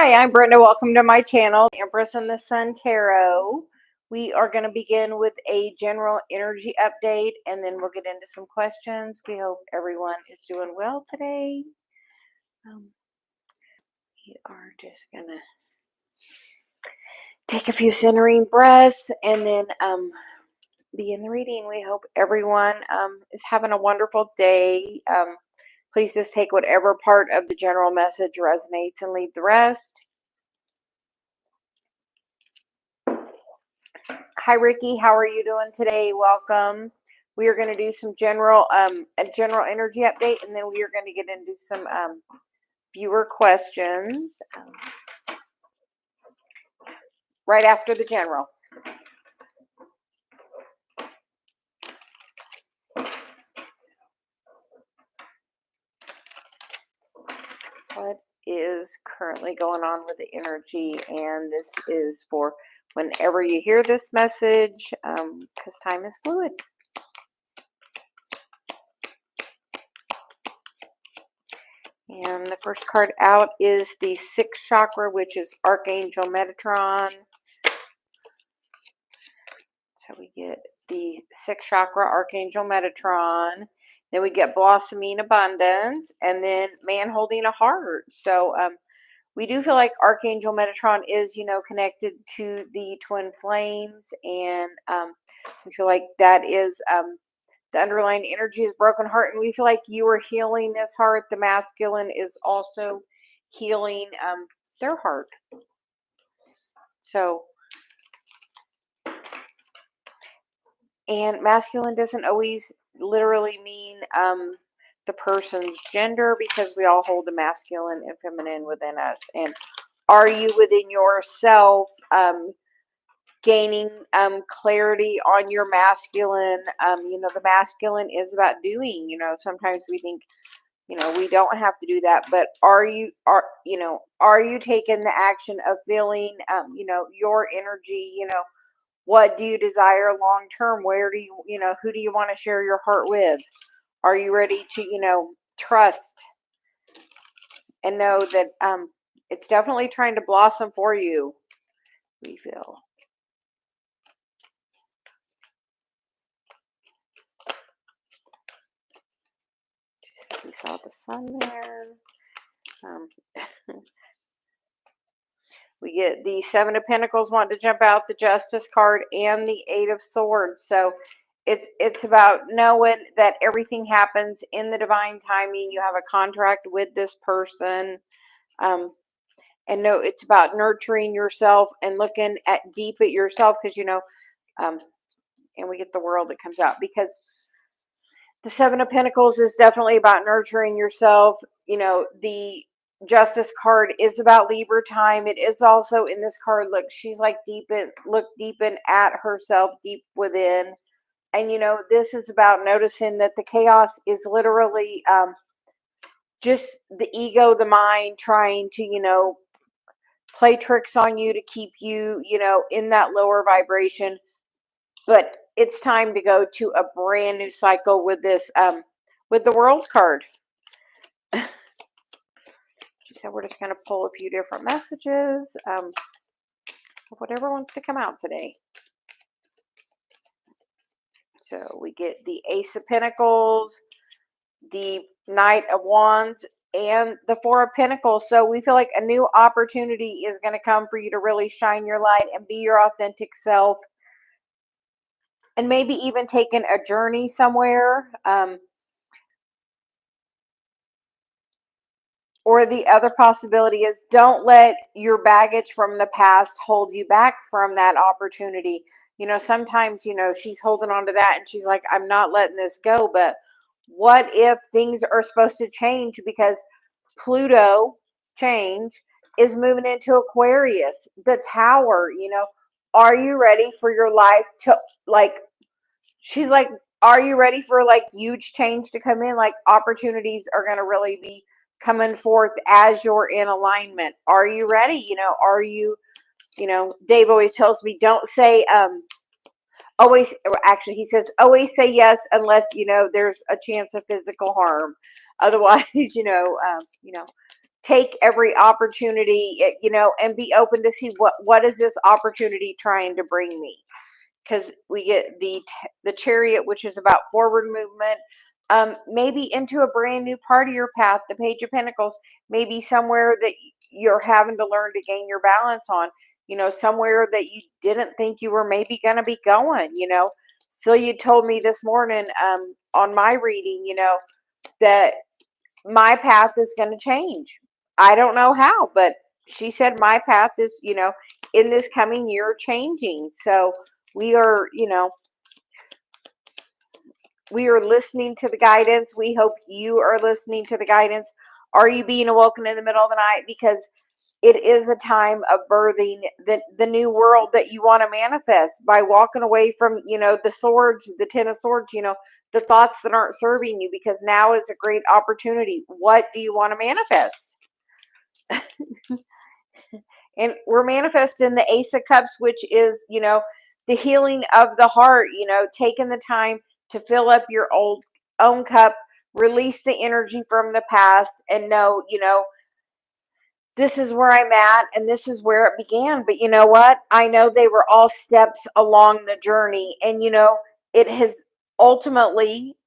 Hi, I'm Brenda. Welcome to my channel, Empress and the Sun Tarot. We are going to begin with a general energy update, and then we'll get into some questions. We hope everyone is doing well today. We are just going to take a few centering breaths and then begin the reading. We hope everyone is having a wonderful day. Please just take whatever part of the general message resonates and leave the rest. Hi, Ricky. How are you doing today? Welcome. We are going to do some general energy update, and then we are going to get into some viewer questions right after the general. What is currently going on with the energy? And this is for whenever you hear this message, because time is fluid. And the first card out is the 6th chakra, which is Archangel Metatron. So we get the 6th chakra, Archangel Metatron. Then we get Blossoming Abundance, and then Man Holding a Heart. So we do feel like Archangel Metatron is, connected to the twin flames, and we feel like that is the underlying energy is broken heart, and we feel like you are healing this heart. The masculine is also healing their heart. So, and masculine doesn't always literally mean the person's gender, because we all hold the masculine and feminine within us. And are you within yourself gaining clarity on your masculine? The masculine is about doing. Sometimes we think we don't have to do that, but are you taking the action of feeling your energy? What do you desire long term? Where do you who do you want to share your heart with? Are you ready to trust and know that it's definitely trying to blossom for you? We feel. We saw the sun there. We get the 7 of Pentacles wanting to jump out, the Justice card, and the 8 of Swords. So it's about knowing that everything happens in the divine timing. You have a contract with this person. And no, it's about nurturing yourself and looking deep at yourself, because and we get the World that comes out, because the 7 of Pentacles is definitely about nurturing yourself. The Justice card is about Libra time. It is also in this card. Look, she's like deep in at herself, deep within. And this is about noticing that the chaos is literally just the ego, the mind trying to play tricks on you to keep you in that lower vibration. But it's time to go to a brand new cycle with this with the World card. So we're just going to pull a few different messages of whatever wants to come out today. So we get the Ace of Pentacles, the Knight of Wands, and the 4 of Pentacles. So we feel like a new opportunity is going to come for you to really shine your light and be your authentic self. And maybe even taking a journey somewhere. Or the other possibility is, don't let your baggage from the past hold you back from that opportunity. Sometimes, she's holding on to that and she's like, I'm not letting this go. But what if things are supposed to change, because Pluto change is moving into Aquarius, the Tower? Are you ready for your life to, she's like, are you ready for huge change to come in? Opportunities are going to really be coming forth as you're in alignment. Are you ready? Are you, Dave always tells me, don't say, always, actually he says, always say yes unless, there's a chance of physical harm. Otherwise, take every opportunity, and be open to see what is this opportunity trying to bring me. Because we get the Chariot, which is about forward movement, maybe into a brand new part of your path. The Page of Pentacles, maybe somewhere that you're having to learn to gain your balance on, somewhere that you didn't think you were maybe going to be going. Celia told me this morning on my reading, that my path is going to change. I don't know how, but she said my path is, in this coming year changing. So we are, we are listening to the guidance. We hope you are listening to the guidance. Are you being awoken in the middle of the night? Because it is a time of birthing the new world that you want to manifest by walking away from, the swords, the 10 of swords, the thoughts that aren't serving you, because now is a great opportunity. What do you want to manifest? And we're manifesting the Ace of Cups, which is, the healing of the heart, taking the time to fill up your own cup, release the energy from the past, and know, this is where I'm at and this is where it began. But you know what? I know they were all steps along the journey, and it has ultimately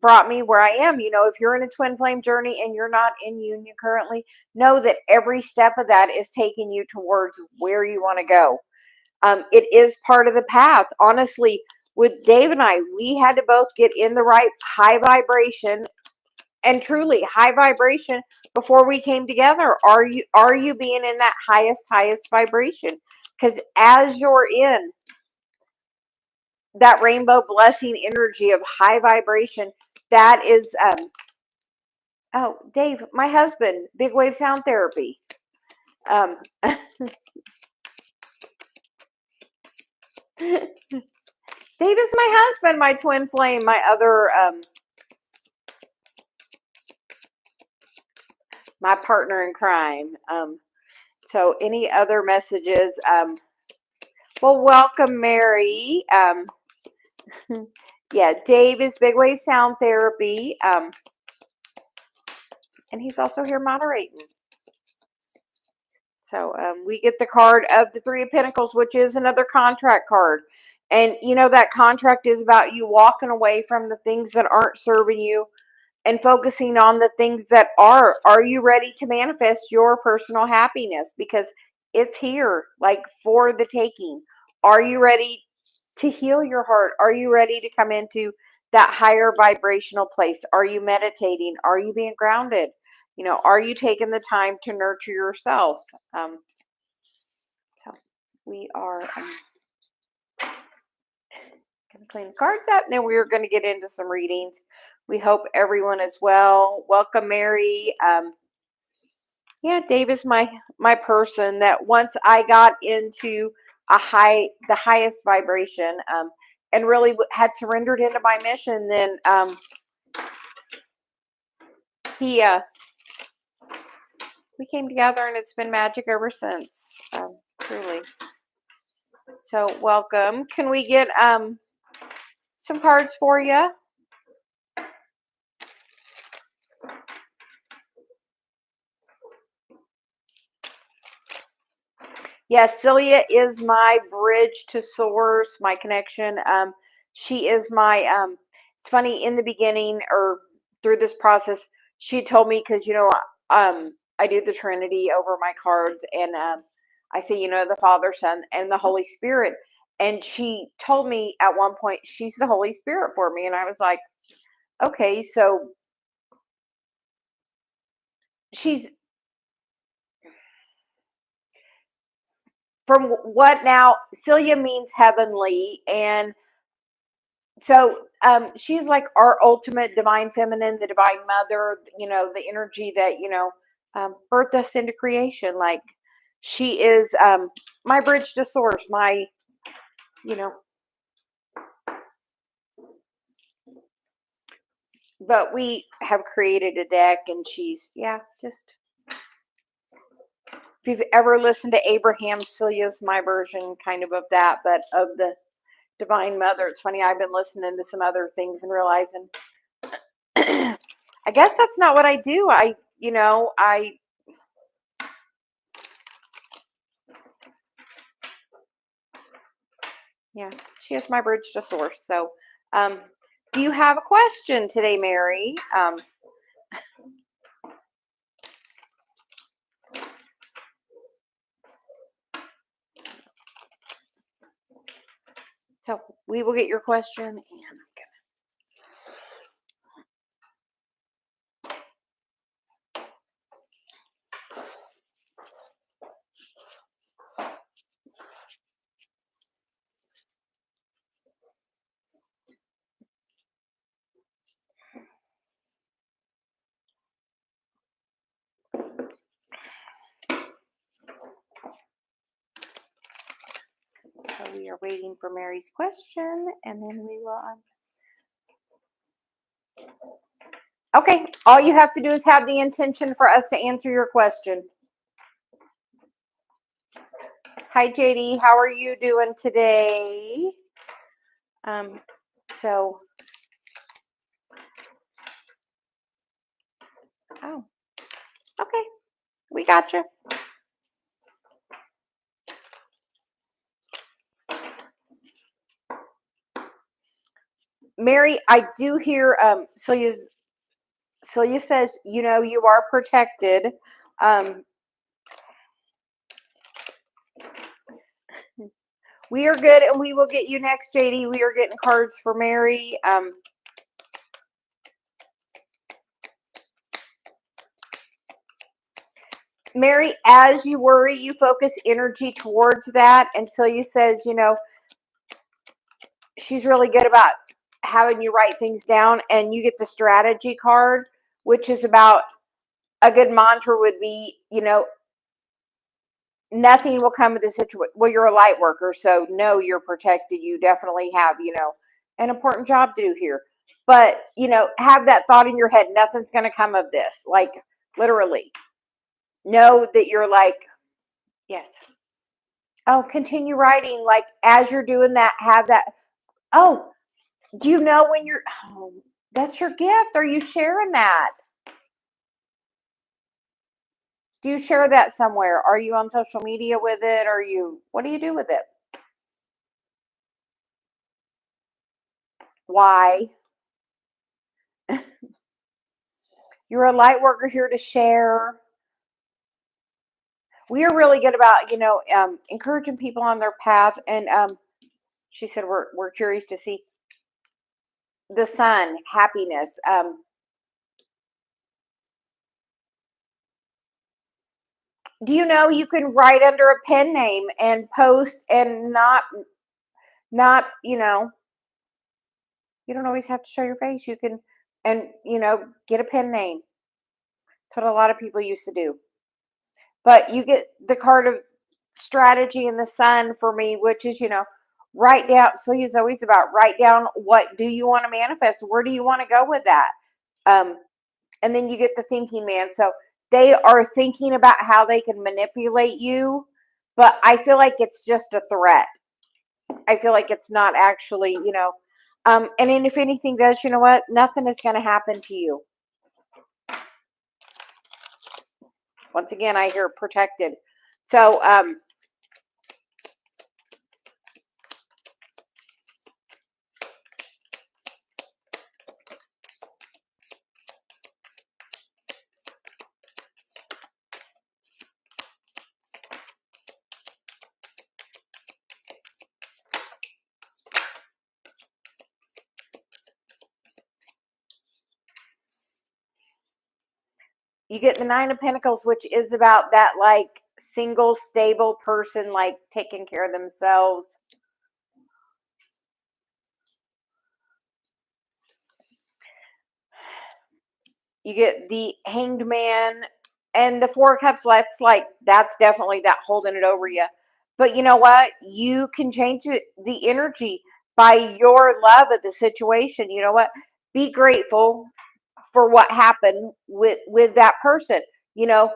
brought me where I am. If you're in a twin flame journey and you're not in union currently, know that every step of that is taking you towards where you want to go. It is part of the path. Honestly, with Dave and I, we had to both get in the right high vibration, and truly high vibration, before we came together. Are you being in that highest vibration? Because as you're in that rainbow blessing energy of high vibration, that is oh, Dave, my husband, big wave sound therapy. Dave is my husband, my twin flame, my other my partner in crime. So any other messages? Well, welcome, Mary. Yeah, Dave is big wave sound therapy. And he's also here moderating. So we get the card of the Three of Pentacles, which is another contract card. And that contract is about you walking away from the things that aren't serving you and focusing on the things that are. Are you ready to manifest your personal happiness? Because it's here, like, for the taking. Are you ready to heal your heart? Are you ready to come into that higher vibrational place? Are you meditating? Are you being grounded? Are you taking the time to nurture yourself? So we are going to clean the cards up, and then we're going to get into some readings. We hope everyone is well. Welcome, Mary. Yeah, Dave is my person that once I got into the highest vibration, and really had surrendered into my mission, then we came together, and it's been magic ever since. Truly. So welcome. Can we get some cards for you? Yes, Celia is my bridge to source, my connection. She is my, it's funny, in the beginning or through this process, she told me, because, I do the Trinity over my cards, and I say, the Father, Son, and the Holy Spirit. And she told me at one point, she's the Holy Spirit for me. And I was like, okay, so she's, from what now, Celia means heavenly, and so she's like our ultimate divine feminine, the divine mother, the energy that, birthed us into creation. Like, she is my bridge to source, my, but we have created a deck, and she's, just, if you've ever listened to Abraham, Celia's my version kind of that, but of the divine mother. It's funny, I've been listening to some other things and realizing I guess that's not what I do. I Yeah, she is my bridge to source. So, do you have a question today, Mary? So we will get your question and so we are waiting for Mary's question, and then we will. Okay, all you have to do is have the intention for us to answer your question. Hi, JD. How are you doing today? So, oh, okay, we got you. Mary, I do hear Celia says, you know, you are protected. We are good, and we will get you next, JD. We are getting cards for Mary. Mary, as you worry, you focus energy towards that. And Celia says, you know, she's really good about having you write things down, and you get the strategy card, which is about a good mantra would be, you know, nothing will come of the situation. Well, you're a light worker, so no, you're protected. You definitely have, you know, an important job to do here. But, you know, have that thought in your head, nothing's going to come of this. Like, literally. Know that you're like, yes. Oh, continue writing. Like, as you're doing that, have that. Oh, do you know when you're, oh, that's your gift. Are you sharing that? Do you share that somewhere? Are you on social media with it? What do you do with it? Why? You're a light worker here to share. We are really good about, you know, encouraging people on their path. And she said, we're curious to see the sun, happiness. Do you know you can write under a pen name and post and not, you know, you don't always have to show your face. You can, and, you know, get a pen name. That's what a lot of people used to do. But you get the card of strategy in the sun for me, which is, you know, write down. So he's always about write down what do you want to manifest? Where do you want to go with that? And then you get the thinking man. So they are thinking about how they can manipulate you, but I feel like it's just a threat. I feel like it's not actually, you know, and then if anything does, you know what? Nothing is going to happen to you. Once again, I hear protected. So, you get the Nine of Pentacles, which is about that like single, stable person, like taking care of themselves. You get the Hanged Man and the Four of Cups. That's definitely that holding it over you. But you know what? You can change the energy by your love of the situation. You know what? Be grateful for what happened with that person. You know,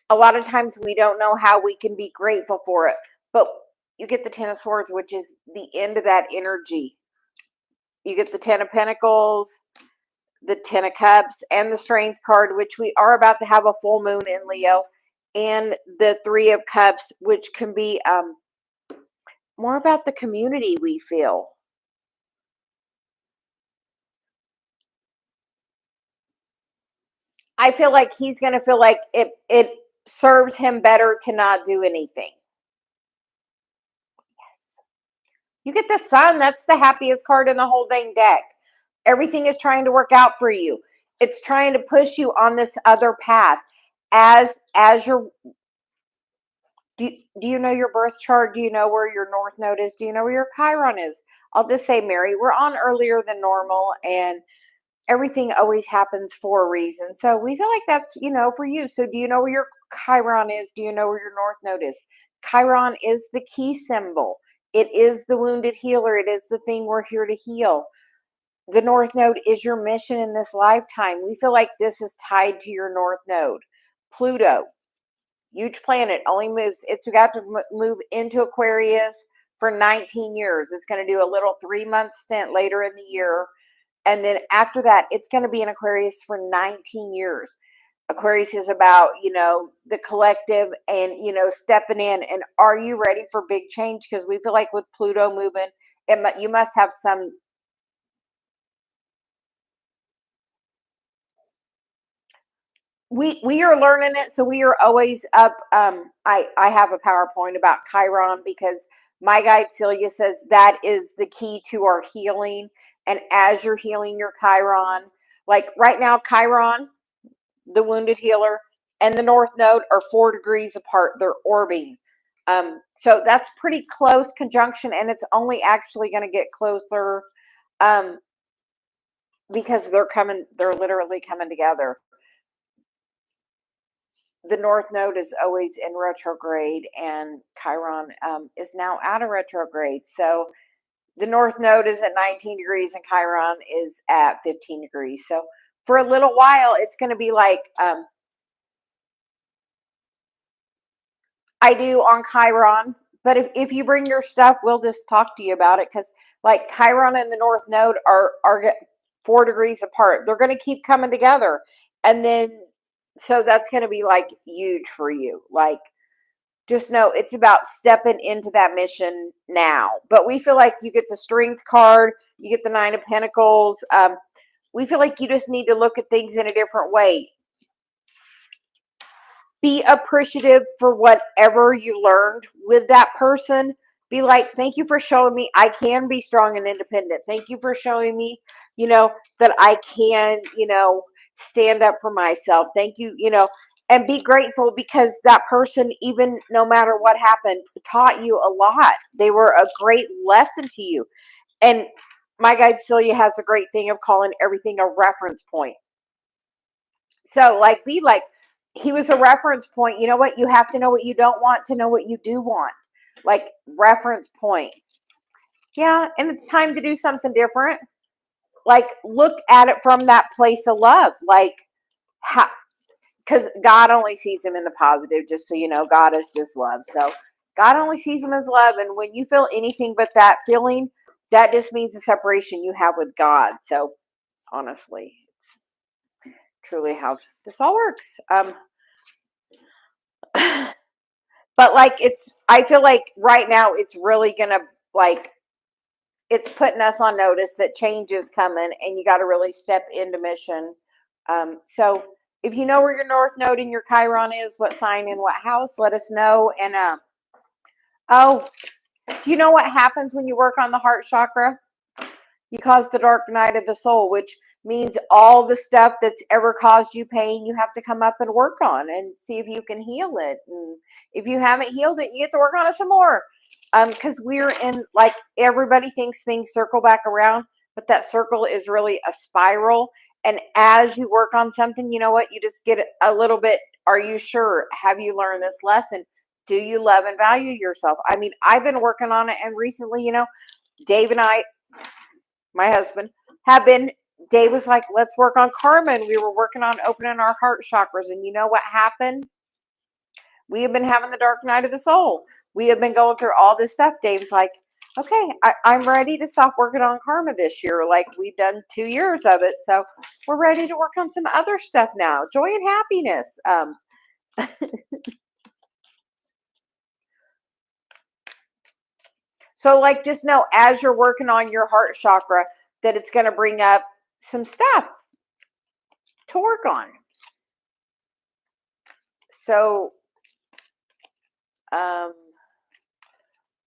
a lot of times we don't know how we can be grateful for it, but you get the Ten of Swords, which is the end of that energy. You get the Ten of Pentacles, the Ten of Cups, and the Strength card, which we are about to have a full moon in Leo, and the Three of Cups, which can be more about the community we feel. I feel like he's going to feel like it serves him better to not do anything. Yes. You get the sun. That's the happiest card in the whole dang deck. Everything is trying to work out for you. It's trying to push you on this other path. As you're, do you know your birth chart? Do you know where your north node is? Do you know where your Chiron is? I'll just say, Mary, we're on earlier than normal, and everything always happens for a reason. So we feel like that's, for you. So do you know where your Chiron is? Do you know where your north node is? Chiron is the key symbol. It is the wounded healer. It is the thing we're here to heal. The north node is your mission in this lifetime. We feel like this is tied to your north node. Pluto, huge planet, only moves. It's got to move into Aquarius for 19 years. It's going to do a little 3-month stint later in the year. And then after that, it's going to be in Aquarius for 19 years. Aquarius is about, the collective and, stepping in. And are you ready for big change? Because we feel like with Pluto moving, you must have some. We are learning it, so we are always up. I have a PowerPoint about Chiron because my guide Celia says that is the key to our healing. And as you're healing your Chiron, like right now, Chiron, the wounded healer, and the north node are 4 degrees apart. They're orbiting. So that's pretty close conjunction, and it's only actually going to get closer because they're literally coming together. The north node is always in retrograde, and Chiron is now out of retrograde. So the north node is at 19 degrees and Chiron is at 15 degrees. So for a little while, it's going to be like I do on Chiron. But if you bring your stuff, we'll just talk to you about it, because like Chiron and the north node are 4 degrees apart. They're going to keep coming together. And then so that's going to be like huge for you. Like, just know it's about stepping into that mission now. But we feel like you get the strength card, you get the 9 of Pentacles. We feel like you just need to look at things in a different way. Be appreciative for whatever you learned with that person. Be like, thank you for showing me I can be strong and independent. Thank you for showing me, that I can, stand up for myself. Thank you, and be grateful, because that person, even no matter what happened, taught you a lot. They were a great lesson to you. And my guide Celia has a great thing of calling everything a reference point. So like, be like, he was a reference point. You know what? You have to know what you don't want to know what you do want. Like, reference point. Yeah, and it's time to do something different. Like, look at it from that place of love. Like, how, because God only sees him in the positive, just so you know. God is just love. So God only sees him as love. And when you feel anything but that feeling, that just means the separation you have with God. So honestly, it's truly how this all works. But like, I feel like right now it's really gonna, like, it's putting us on notice that change is coming, and you got to really step into mission. So if you know where your north node and your Chiron is, what sign and what house, let us know. And oh, do you know what happens when you work on the heart chakra? You cause the dark night of the soul, which means all the stuff that's ever caused you pain, you have to come up and work on and see if you can heal it. And if you haven't healed it, you get to work on it some more. Because we're in, like, everybody thinks things circle back around, but that circle is really a spiral. And as you work on something, you know what? You just get a little bit. Are you sure? Have you learned this lesson? Do you love and value yourself? I mean, I've been working on it, and recently, Dave and I, my husband, Dave was like, let's work on karma. And we were working on opening our heart chakras. And you know what happened? We have been having the dark night of the soul. We have been going through all this stuff. Dave's like, okay, I'm ready to stop working on karma this year. Like, we've done 2 years of it. So we're ready to work on some other stuff now. Joy and happiness. So like, just know as you're working on your heart chakra that it's going to bring up some stuff to work on. So,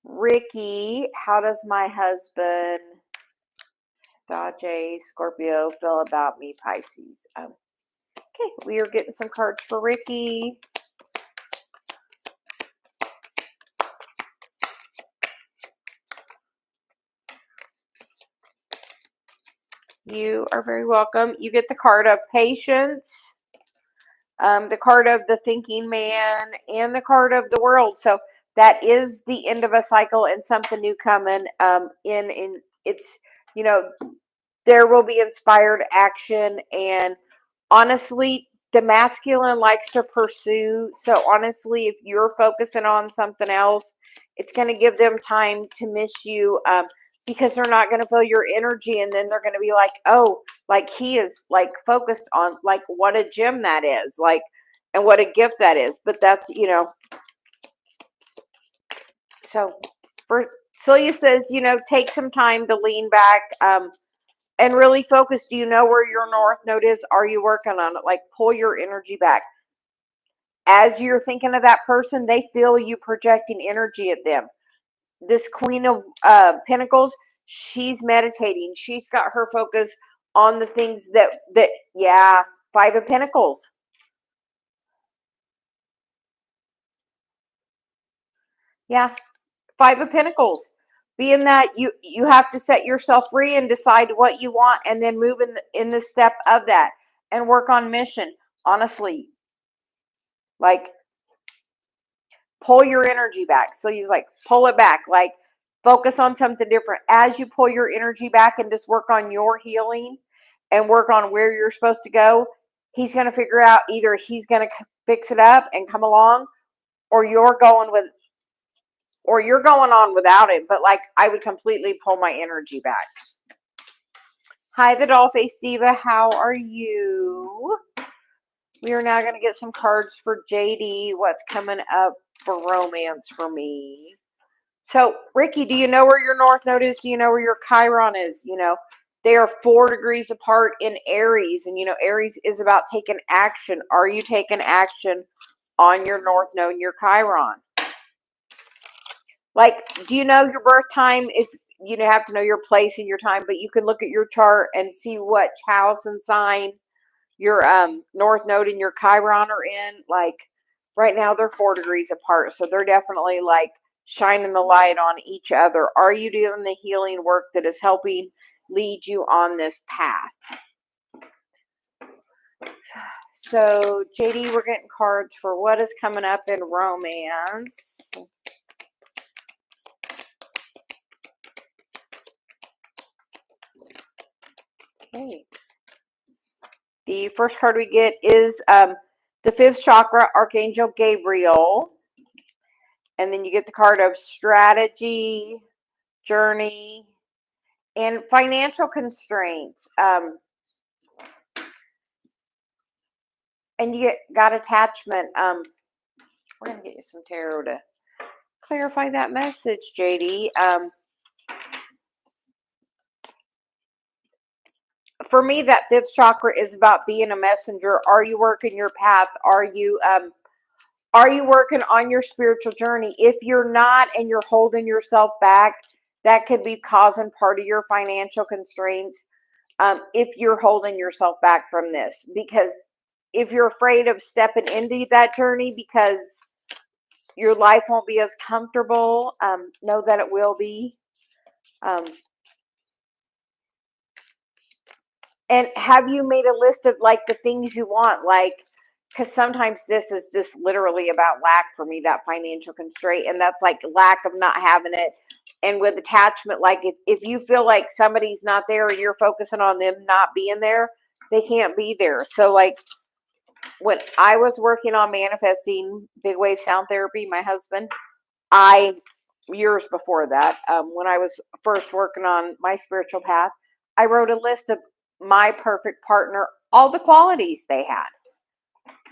Ricky, how does my husband, Dodge Scorpio, feel about me, Pisces? Okay, we are getting some cards for Ricky. You are very welcome. You get the card of patience, the card of the thinking man, and the card of the world. So that is the end of a cycle and something new coming. In it's, you know, there will be inspired action, and honestly, the masculine likes to pursue. So honestly, if you're focusing on something else, it's going to give them time to miss you, because they're not going to feel your energy, and then they're going to be like, oh, like he is like focused on, like, what a gem that is, like, and what a gift that is. But that's, so for Celia says, take some time to lean back, and really focus. Do you know where your north node is? Are you working on it? Like, pull your energy back. As you're thinking of that person, they feel you projecting energy at them. This Queen of Pentacles, she's meditating. She's got her focus on the things yeah, Five of Pentacles. Yeah, Five of Pentacles. Being that you have to set yourself free and decide what you want, and then move in the step of that and work on mission. Honestly, like, pull your energy back. So he's like, pull it back, like, focus on something different. As you pull your energy back and just work on your healing and work on where you're supposed to go, he's going to figure out either he's going to fix it up and come along, or you're going on without it. But like, I would completely pull my energy back. Hi, the doll face diva. How are you? We are now going to get some cards for JD. What's coming up for romance for me? So, Ricky, do you know where your north node is? Do you know where your Chiron is? They are 4 degrees apart in Aries. And, Aries is about taking action. Are you taking action on your north node and your Chiron? Like, do you know your birth time? If you have to know your place and your time, but you can look at your chart and see what house and sign your north node and your Chiron are in. Like, right now they're 4 degrees apart, so they're definitely like shining the light on each other. Are you doing the healing work that is helping lead you on this path? So JD, we're getting cards for what is coming up in romance. Okay. The first card we get is the 5th chakra, Archangel Gabriel. And then you get the card of strategy, journey, and financial constraints. And you got attachment. We're going to get you some tarot to clarify that message, JD. For me, that 5th chakra is about being a messenger. Are you working your path? Are you working on your spiritual journey? If you're not and you're holding yourself back, that could be causing part of your financial constraints. If you're holding yourself back from this, because if you're afraid of stepping into that journey because your life won't be as comfortable, know that it will be. And have you made a list of like the things you want? Like, because sometimes this is just literally about lack for me, that financial constraint. And that's like lack of not having it. And with attachment, like if you feel like somebody's not there and you're focusing on them not being there, they can't be there. So like, when I was working on manifesting big wave sound therapy, my husband, years before that, when I was first working on my spiritual path, I wrote a list of my perfect partner, all the qualities they had.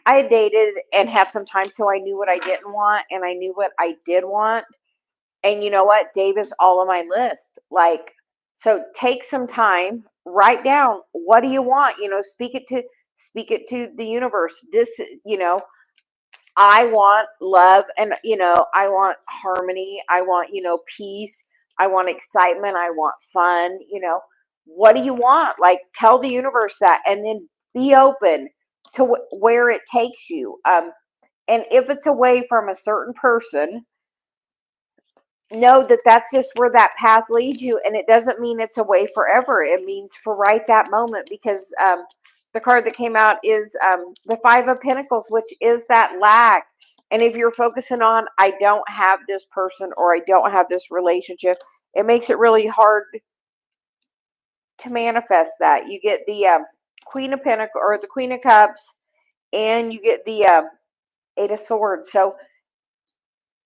I had dated and had some time, so I knew what I didn't want and I knew what I did want. And you know what? Dave is all on my list. Like, so take some time, write down, what do you want? Speak it to the universe. This, I want love, and I want harmony. I want, peace. I want excitement. I want fun. What do you want? Like, tell the universe that, and then be open to where it takes you. And if it's away from a certain person, know that that's just where that path leads you, and it doesn't mean it's away forever. It means for right that moment, because the card that came out is the Five of Pentacles, which is that lack. And if you're focusing on, I don't have this person, or I don't have this relationship, it makes it really hard to manifest that. You get the Queen of Pentacles, or the Queen of Cups, and you get the Eight of Swords. So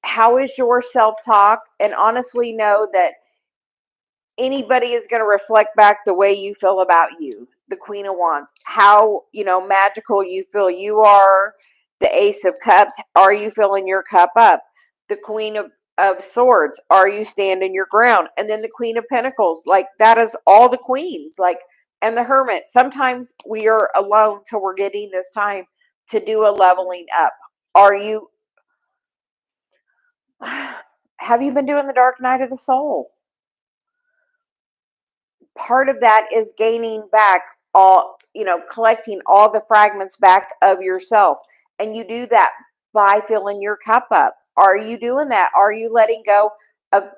how is your self-talk? And honestly, know that anybody is going to reflect back the way you feel about you. The Queen of Wands, how magical you feel you are. The Ace of Cups, are you filling your cup up? The Queen of Swords, are you standing your ground? And then the Queen of Pentacles, like, that is all the queens. Like, and the Hermit, sometimes we are alone, so we're getting this time to do a leveling up. Are you have you been doing the dark night of the soul? Part of that is gaining back all, collecting all the fragments back of yourself. And you do that by filling your cup up. Are you doing that? Are you letting go of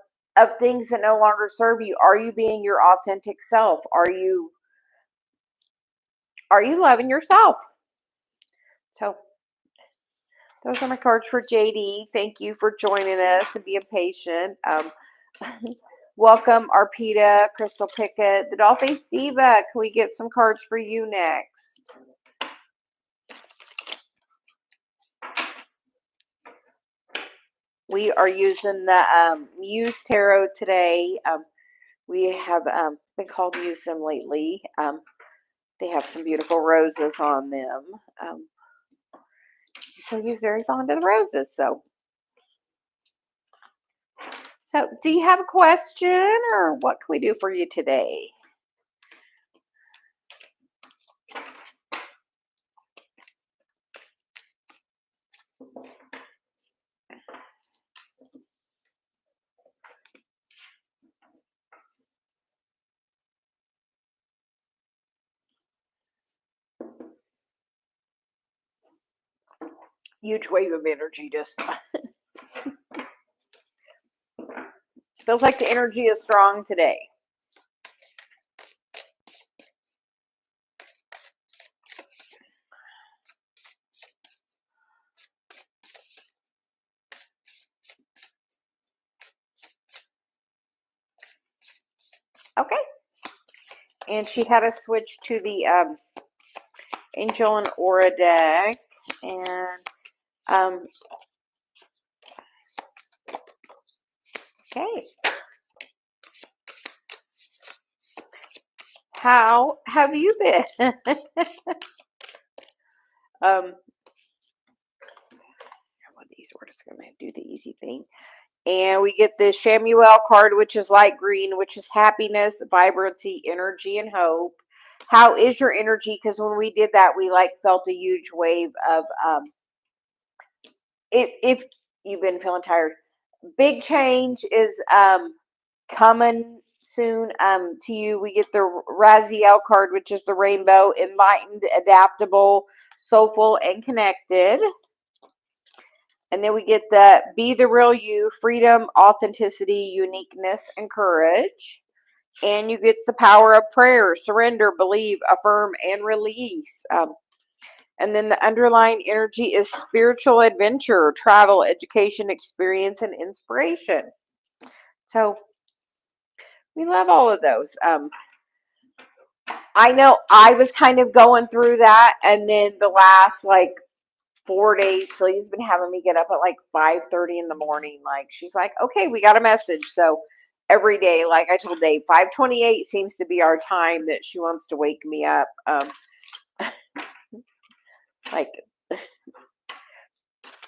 things that no longer serve you? Are you being your authentic self? Are you loving yourself? So those are my cards for JD. Thank you for joining us and being patient. Welcome, Arpita, Crystal Pickett, the Dollface Diva. Can we get some cards for you next? We are using the Muse Tarot today. We have been called to use them lately. They have some beautiful roses on them. So he's very fond of the roses. So do you have a question, or what can we do for you today? Huge wave of energy, just feels like the energy is strong today. Okay. And she had us switch to the Angel and Aura deck. And okay. How have you been? One of these, we're just going to do the easy thing. And we get the Shamuel card, which is light green, which is happiness, vibrancy, energy, and hope. How is your energy? Because when we did that, we felt a huge wave of if you've been feeling tired, big change is coming soon to you. We get the Raziel card, which is the rainbow, enlightened, adaptable, soulful, and connected. And then we get the Be the Real You, freedom, authenticity, uniqueness, and courage. And you get the power of prayer, surrender, believe, affirm, and release. And then the underlying energy is spiritual adventure, travel, education, experience, and inspiration. So we love all of those. I know I was kind of going through that, and then the last 4 days, Celia's been having me get up at 5:30 in the morning. She's like, okay, we got a message. So every day, like I told Dave, 5:28 seems to be our time that she wants to wake me up.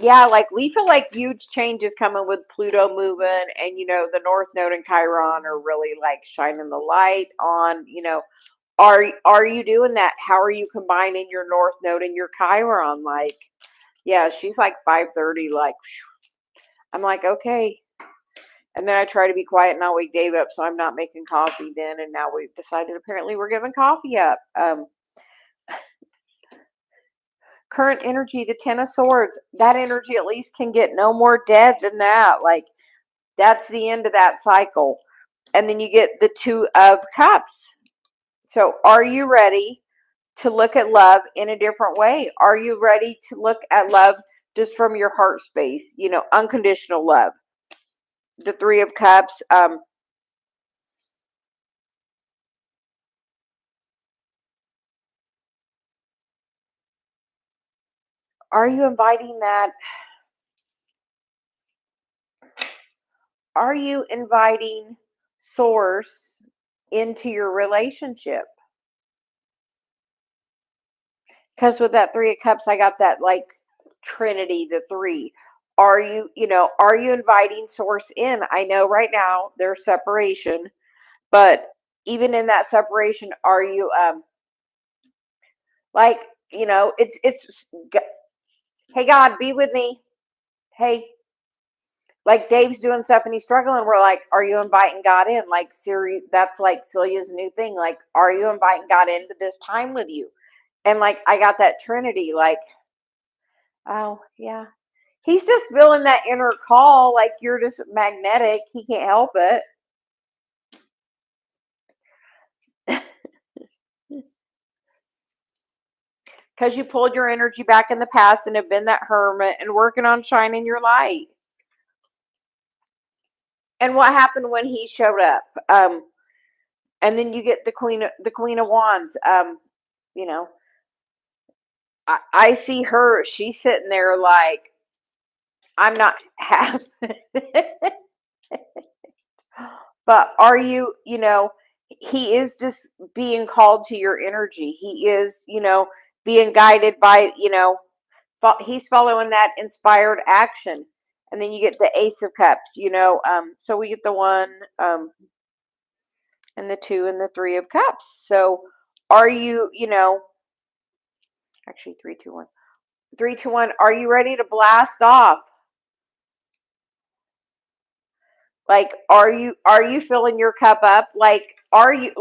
Yeah, like we feel like huge change is coming with Pluto moving, and the North Node and Chiron are really like shining the light on. Are you doing that? How are you combining your North Node and your Chiron? Like, yeah, she's like 5:30. Like, I'm like, okay. And then I try to be quiet and not wake Dave up, so I'm not making coffee then. And now we've decided apparently we're giving coffee up. Current energy, the Ten of Swords. That energy at least can get no more dead than that. Like, that's the end of that cycle. And then you get the Two of Cups. So are you ready to look at love in a different way? Are you ready to look at love just from your heart space? Unconditional love. The Three of Cups. Are you inviting that? Are you inviting source into your relationship? Because with that Three of Cups, I got that like Trinity, the three. Are you inviting source in? I know right now there's separation, but even in that separation, are you like, hey God, be with me. Hey, like Dave's doing stuff and he's struggling. We're like, are you inviting God in? Like Siri, that's like Celia's new thing. Like, are you inviting God into this time with you? And like I got that Trinity, like, oh yeah. He's just feeling that inner call, like you're just magnetic. He can't help it. Because you pulled your energy back in the past and have been that hermit and working on shining your light. And what happened when he showed up? And then you get the Queen of Wands. You know, I see her. She's sitting there like, I'm not half. But are you, he is just being called to your energy. He is, being guided by, he's following that inspired action. And then you get the Ace of Cups, so we get the one, and the two and the Three of Cups. So are you, actually 3, 2, 1, 3, 2, 1, are you ready to blast off? Like, are you filling your cup up? Like, are you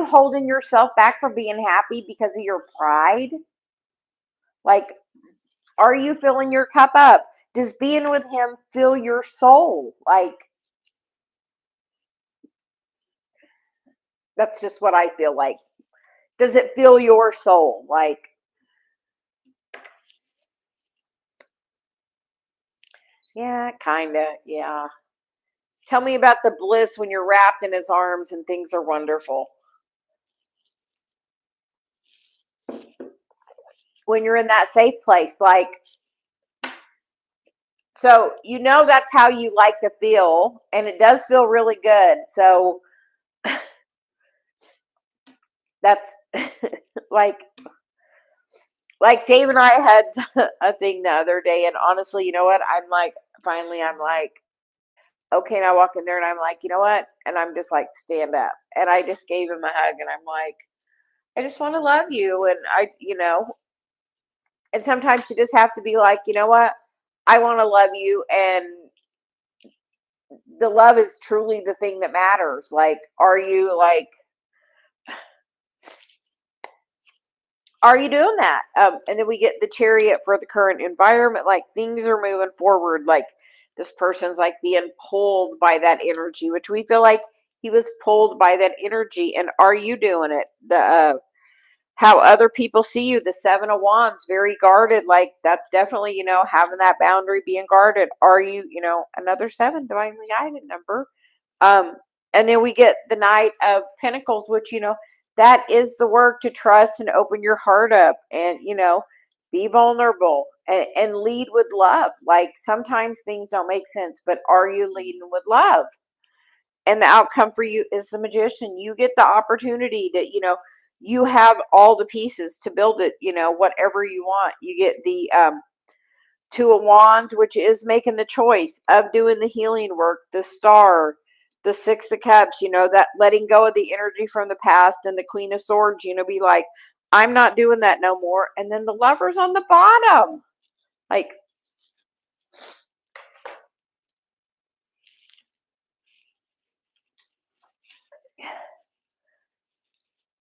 holding yourself back from being happy because of your pride? Like, are you filling your cup up? Does being with him fill your soul? Like, that's just what I feel like. Does it fill your soul? Like, yeah, kind of. Yeah. Tell me about the bliss when you're wrapped in his arms and things are wonderful. When you're in that safe place, like, so that's how you like to feel, and it does feel really good. So that's like Dave and I had a thing the other day, and honestly, you know what? I'm like, finally, I'm like, okay, and I walk in there, and I'm like, you know what? And I'm just like, stand up, and I just gave him a hug, and I'm like, I just want to love you, and and sometimes you just have to be like, you know what? I want to love you, and the love is truly the thing that matters. Like, are you doing that? And then we get the Chariot for the current environment. Like, things are moving forward. Like, this person's like being pulled by that energy, which we feel like he was pulled by that energy. And are you doing it? The how other people see you, the Seven of Wands, very guarded. Like, that's definitely, having that boundary, being guarded. Are you, another seven, divinely guided number? Um, and then we get the Knight of Pentacles, which, that is the work to trust and open your heart up and, be vulnerable and lead with love. Like, sometimes things don't make sense, but are you leading with love? And the outcome for you is the Magician. You get the opportunity to, you have all the pieces to build it, whatever you want. You get the Two of Wands, which is making the choice of doing the healing work, the Star, the Six of Cups, that letting go of the energy from the past, and the Queen of Swords, be like, I'm not doing that no more. And then the Lovers on the bottom.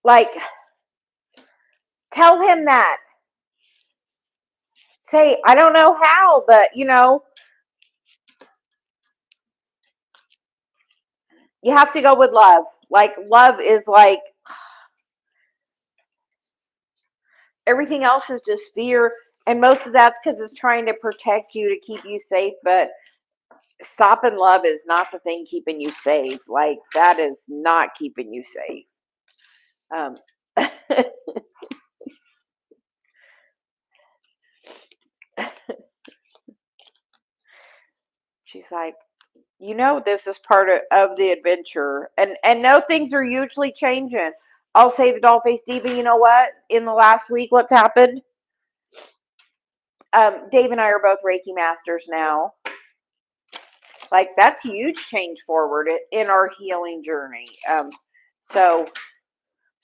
Like, tell him that. Say, I don't know how, but, you have to go with love. Like, love is like, everything else is just fear. And most of that's because it's trying to protect you, to keep you safe. But stopping love is not the thing keeping you safe. Like, that is not keeping you safe. She's like, this is part of the adventure. And no, things are usually changing. I'll say the doll-faced diva, you know what? In the last week, what's happened? Dave and I are both Reiki masters now. Like, that's huge change forward in our healing journey. So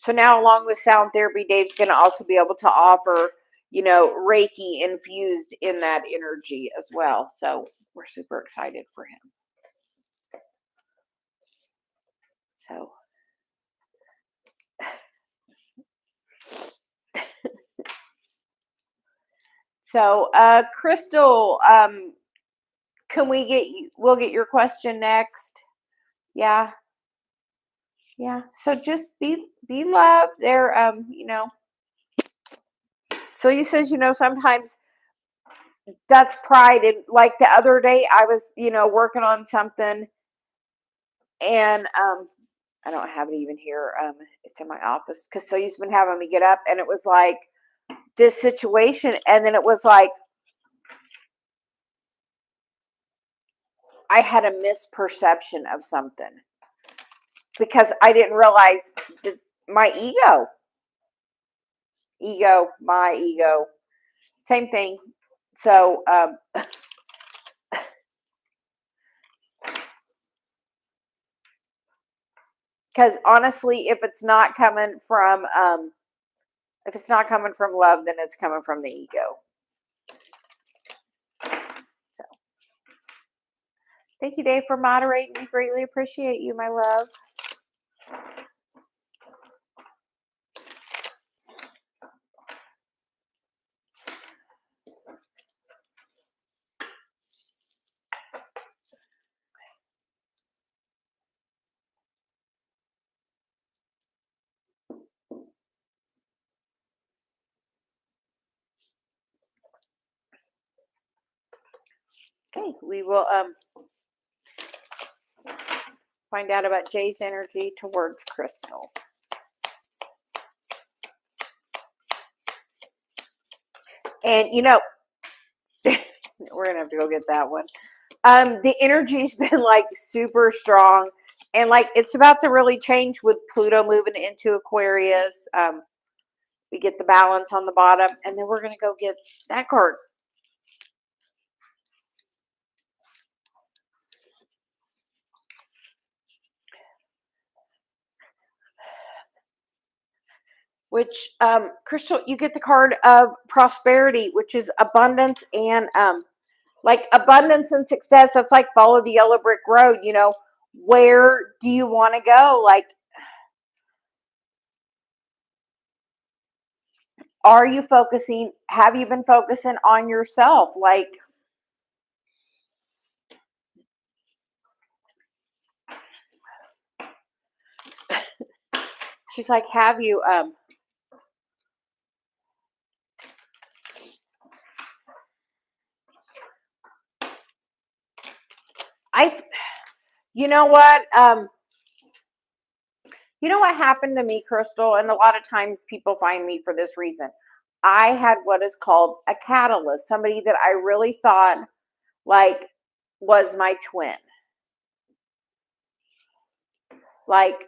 now, along with sound therapy, Dave's going to also be able to offer, Reiki infused in that energy as well. So we're super excited for him. So, Crystal, can we'll get your question next. Yeah. So just be loved there. Celia says, sometimes that's pride. And like the other day I was, working on something, and, I don't have it even here. It's in my office because Celia's been having me get up, and it was like this situation. And then it was like, I had a misperception of something because I didn't realize that my ego, same thing. So, because honestly, if it's not coming from love, then it's coming from the ego. So, thank you, Dave, for moderating. We greatly appreciate you, my love. Okay, we will find out about Jay's energy towards Crystal. And we're gonna have to go get that one. The energy's been like super strong, and like it's about to really change with Pluto moving into Aquarius. We get the balance on the bottom, and then we're gonna go get that card. Which, Crystal, you get the card of prosperity, which is abundance and like abundance and success. That's like follow the yellow brick road. Where do you want to go? Like, have you been focusing on yourself? Like, she's like, have you, you know what happened to me, Crystal? And a lot of times people find me for this reason. I had what is called a catalyst, somebody that I really thought like was my twin. Like,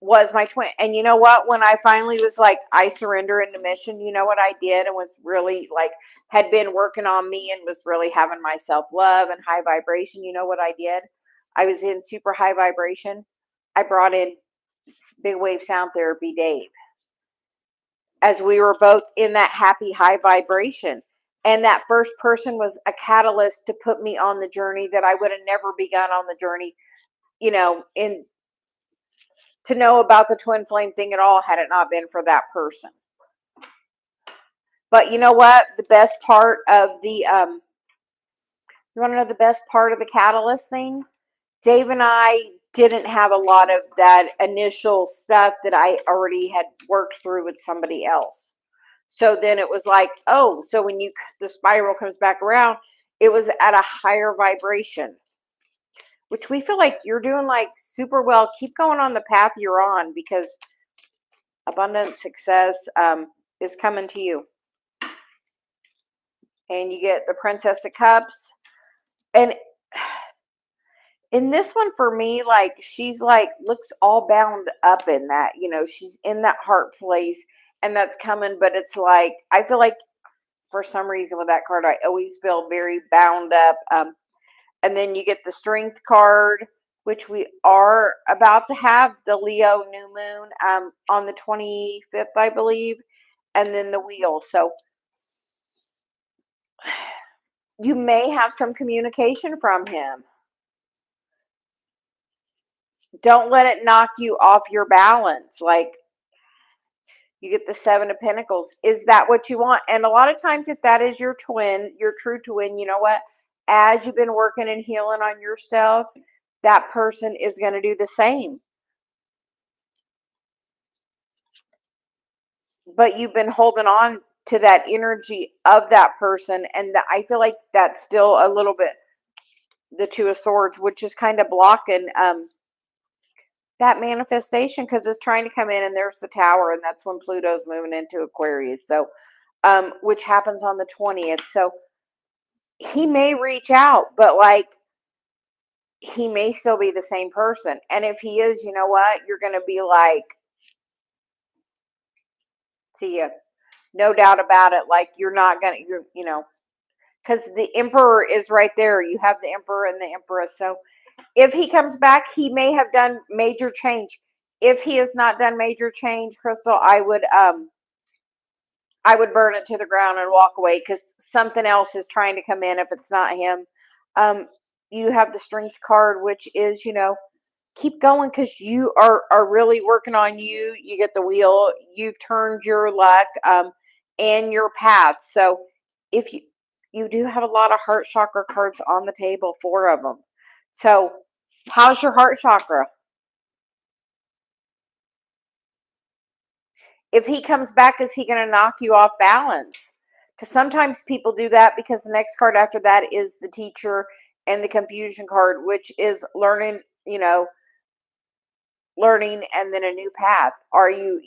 was my twin. And you know what? When I finally was like, I surrender into mission, you know what I did? And was really like, had been working on me and was really having my self love and high vibration. You know what I did? I was in super high vibration. I brought in big wave sound therapy Dave, as we were both in that happy high vibration. And that first person was a catalyst to put me on the journey that I would have never begun on the journey, in to know about the twin flame thing at all had it not been for that person. But you know what? The best part of the you want to know the best part of the catalyst thing? Dave and I didn't have a lot of that initial stuff that I already had worked through with somebody else. So then it was like, oh, so when the spiral comes back around, it was at a higher vibration, which we feel like you're doing like super well. Keep going on the path you're on, because abundant success is coming to you. And you get the Princess of Cups. And in this one for me, like, she's like, looks all bound up in that, she's in that heart place, and that's coming. But it's like, I feel like for some reason with that card, I always feel very bound up. And then you get the Strength card, which we are about to have the Leo new moon on the 25th, I believe. And then the Wheel. So you may have some communication from him. Don't let it knock you off your balance. Like, you get the Seven of Pentacles. Is that what you want? And a lot of times, if that is your twin, your true twin, you know what? As you've been working and healing on yourself, that person is going to do the same. But you've been holding on to that energy of that person. And I feel like that's still a little bit the Two of Swords, which is kind of blocking that manifestation, because it's trying to come in. And there's the Tower, and that's when Pluto's moving into Aquarius. So, which happens on the 20th. So he may reach out, but like, he may still be the same person. And if he is, you know what? You're going to be like, see ya. No doubt about it. Like, you're not going to, because the Emperor is right there. You have the Emperor and the Empress. So if he comes back, he may have done major change. If he has not done major change, Crystal, I would burn it to the ground and walk away, because something else is trying to come in if it's not him. You have the Strength card, which is, keep going, because you are really working on you. You get the Wheel. You've turned your luck and your path. So if you do have a lot of heart chakra cards on the table, 4 of them. So how's your heart chakra? If he comes back, is he going to knock you off balance? Because sometimes people do that, because the next card after that is the Teacher and the Confusion card, which is learning, learning and then a new path. Are you,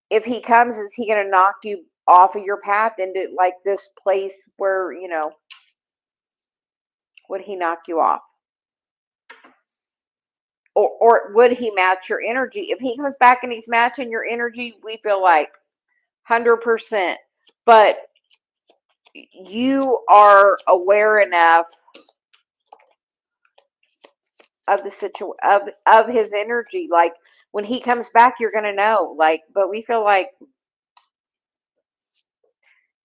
if he comes, is he going to knock you off of your path into like this place where, would he knock you off? Or would he match your energy? If he comes back and he's matching your energy, we feel like 100%. But you are aware enough of the of his energy. Like, when he comes back, you're gonna know. Like, but we feel like,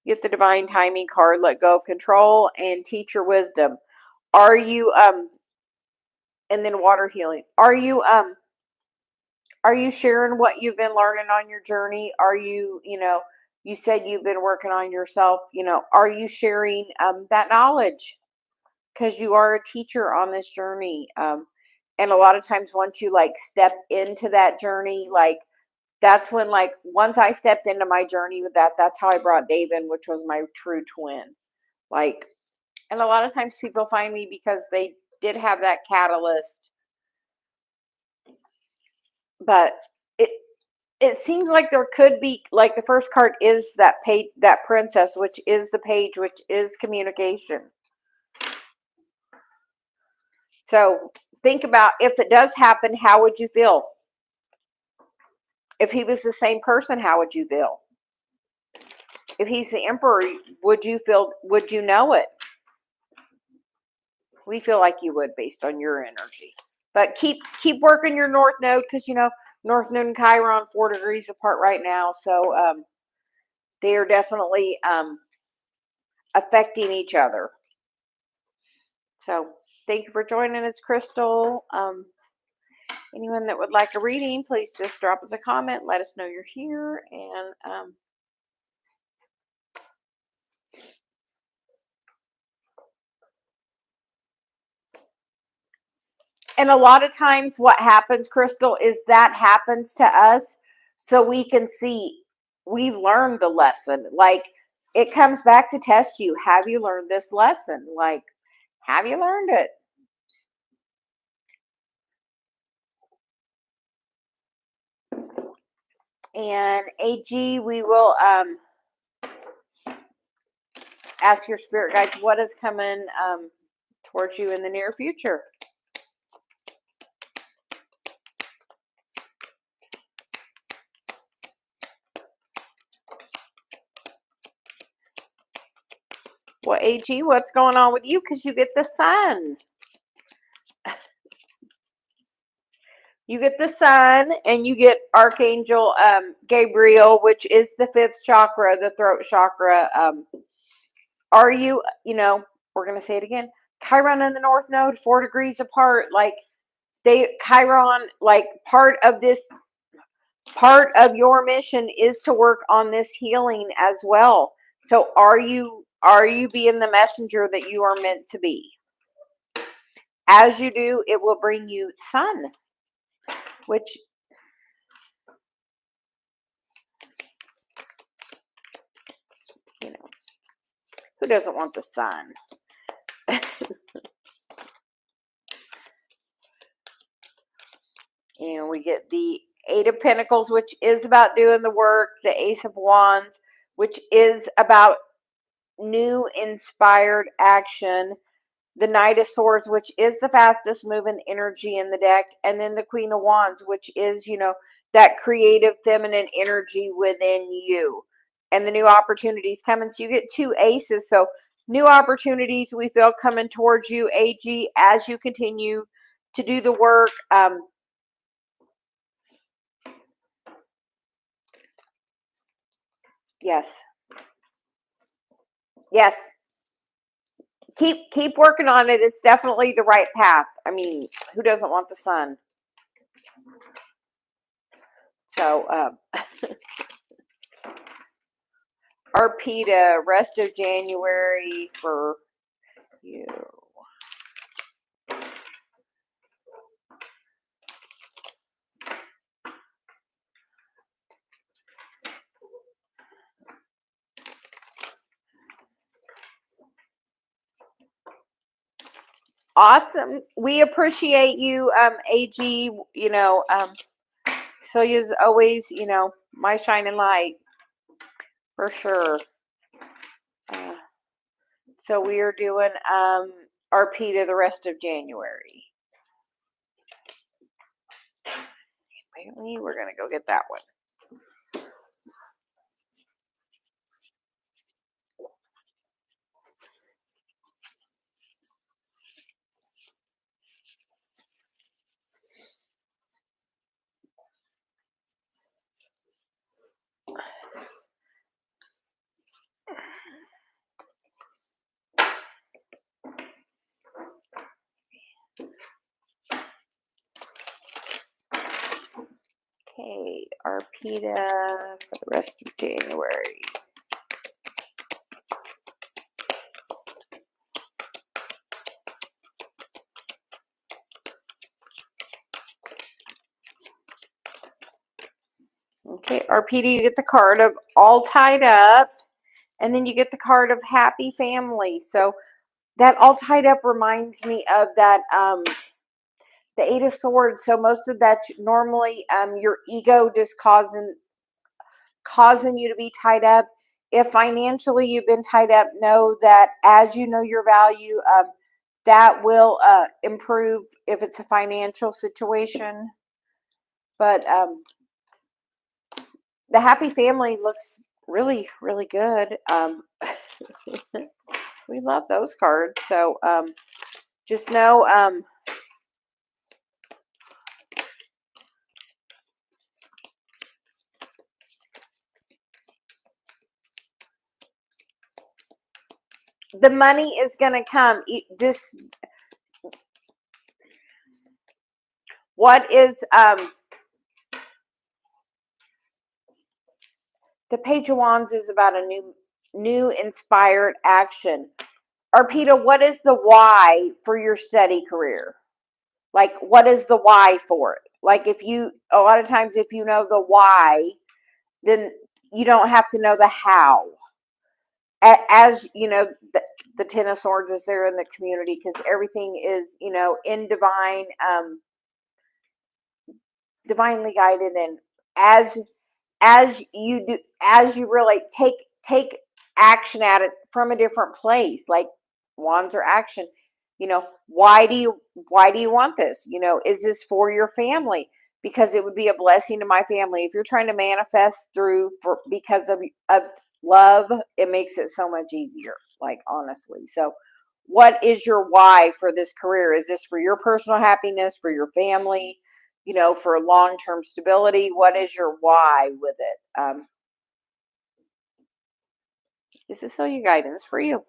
get the Divine Timing card, let go of control, and Teacher Wisdom. Are you and then Water Healing. Are you sharing what you've been learning on your journey? Are you, you said you've been working on yourself, are you sharing that knowledge? Because you are a teacher on this journey. And a lot of times, once you like step into that journey, like, that's when, like, once I stepped into my journey with that, that's how I brought Dave in, which was my true twin. Like, and a lot of times people find me because they did have that catalyst. But it seems like there could be, like, the first card is that page, that Princess, which is the Page, which is communication. So think about, if it does happen, how would you feel? If he was the same person, how would you feel? If he's the emperor, would you know it? We feel like you would based on your energy. But keep working your north node, because North Node and Chiron 4 degrees apart right now. So they are definitely affecting each other. So thank you for joining us, Crystal. Anyone that would like a reading, please just drop us a comment. Let us know you're here. And a lot of times what happens, Crystal, is that happens to us so we can see we've learned the lesson. Like, it comes back to test you. Have you learned this lesson? Like, have you learned it? And AG, we will ask your spirit guides what is coming towards you in the near future. Well, AG, what's going on with you? Because you get the sun. You get the sun, and you get Archangel Gabriel, which is the 5th chakra, the throat chakra. Are you, we're going to say it again. Chiron and the North Node, 4 degrees apart. Like, Chiron, like, part of your mission is to work on this healing as well. So are you being the messenger that you are meant to be? As you do, it will bring you sun, which, who doesn't want the sun? And we get the 8 of Pentacles, which is about doing the work. The Ace of Wands, which is about new inspired action. The Knight of Swords, which is the fastest moving energy in the deck. And then the Queen of Wands, which is, that creative feminine energy within you. And the new opportunities coming. So you get 2 aces. So new opportunities we feel coming towards you, AG, as you continue to do the work. Yes. Yes. Keep working on it. It's definitely the right path. I mean, who doesn't want the sun? So, Arpita, rest of January for you. Awesome. We appreciate you, AG. Celia's always, my shining light for sure. So we are doing Arpita the rest of January. Apparently, we're gonna go get that one. Okay, Arpita for the rest of January. Okay, Arpita, you get the card of all tied up, and then you get the card of happy family. So that all tied up reminds me of that the 8 of Swords. So most of that normally your ego just causing you to be tied up. If financially you've been tied up, know that as you know your value, that will improve if it's a financial situation. But the happy family looks really, really good. We love those cards. So just know the money is going to come. Just what is the Page of Wands is about a new inspired action. Arpita, what is the why for your steady career? Like, what is the why for it? Like, a lot of times, if you know the why, then you don't have to know the how. As you know, the Ten of Swords is there in the community because everything is, in divinely guided, and as you really take action at it from a different place, like wands are action. Why do you want this? Is this for your family? Because it would be a blessing to my family. If you're trying to manifest because of love, it makes it so much easier, like, honestly. So what is your why for this career? Is this for your personal happiness, for your family, for long-term stability? What is your why with it? This is CeliaGuidance for you.